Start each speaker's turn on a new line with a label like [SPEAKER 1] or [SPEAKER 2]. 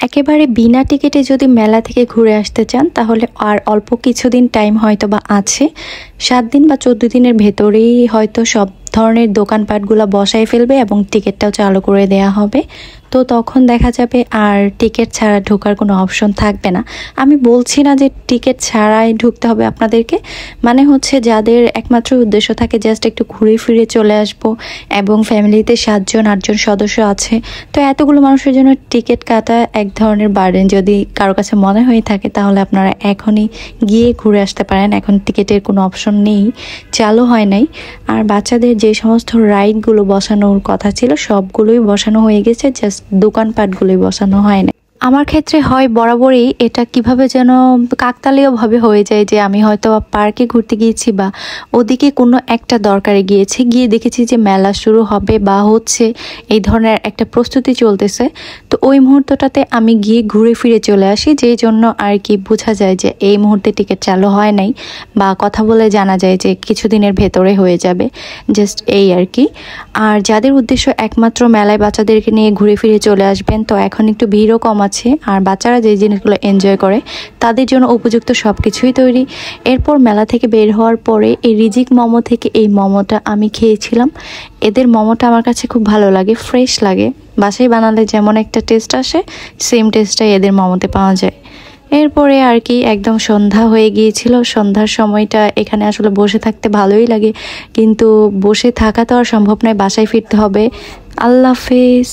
[SPEAKER 1] একেবারে বিনা টিকিটে যদি মেলা থেকে ঘুরে আসতে চান তাহলে আর অল্প কিছুদিন টাইম হয়তো বা আছে। 7 দিন বা 14 দিনের ভেতরেই হয়তো সব ধরনের দোকানপাটগুলো বসায় ফেলবে এবং টিকিটটাও চালু করে দেয়া হবে। তো তখন দেখা যাবে আর টিকিট ছাড়া ঢোকার কোনো অপশন থাকবে না। আমি বলছি না যে টিকিট ছাড়াই ঢুকতে হবে আপনাদেরকে, মানে হচ্ছে যাদের একমাত্র উদ্দেশ্য থাকে জাস্ট একটু ঘুরে ফিরে চলে আসবো এবং ফ্যামিলিতে 7-8 জন সদস্য আছে, তো এতগুলো মানুষের জন্য টিকিট কাটা এক ধরনের বার্ডেন। যদি কারো কাছে মনে হয়ে থাকে তাহলে আপনারা এখনই গিয়ে ঘুরে আসতে পারেন। এখন টিকিটের কোনো অপশন নেই, চালু হয় নাই। আর বাচ্চাদের যে সমস্ত রাইডগুলো বসানোর কথা ছিল সবগুলোই বসানো হয়ে গেছে, জাস্ট দোকানপাটগুলোই বসানো হয় না। আমার ক্ষেত্রে হয় বরাবরই এটা কিভাবে যেন কাকতালীয়ভাবে হয়ে যায় যে আমি হয়তো পার্কে ঘুরতে গিয়েছি বা ওদিকে কোনো একটা দরকারে গিয়েছি, গিয়ে দেখেছি যে মেলা শুরু হবে বা হচ্ছে, এই ধরনের একটা প্রস্তুতি চলতেছে। তো ওই মুহূর্তটাতে আমি গিয়ে ঘুরে ফিরে চলে আসি, যেই জন্য আর কি বোঝা যায় যে এই মুহূর্তে টিকিট চালু হয় নাই, বা কথা বলে জানা যায় যে কিছুদিনের ভেতরে হয়ে যাবে, জাস্ট এই আর কি। আর যাদের উদ্দেশ্য একমাত্র মেলায় বাচ্চাদেরকে নিয়ে ঘুরে ফিরে চলে আসবেন, তো এখন একটু ভিড়ও কম আছে আর বাচ্চারা যে জিনিসগুলো এনজয় করে তাদের জন্য উপযুক্ত সব কিছুই তৈরি। এরপর মেলা থেকে বের হওয়ার পরে এই রিজিক মোমো থেকে এই মোমোটা আমি খেয়েছিলাম। এদের মোমোটা আমার কাছে খুব ভালো লাগে, ফ্রেশ লাগে। বাসায় বানালে যেমন একটা টেস্ট আসে সেম টেস্টটাই এদের মোমোতে পাওয়া যায়। এরপরে আর কি একদম সন্ধ্যা হয়ে গিয়েছিল। সন্ধ্যার সময়টা এখানে আসলে বসে থাকতে ভালোই লাগে, কিন্তু বসে থাকা তো আর সম্ভব নয়, বাসায় ফিরতে হবে। আল্লাহ হাফেজ।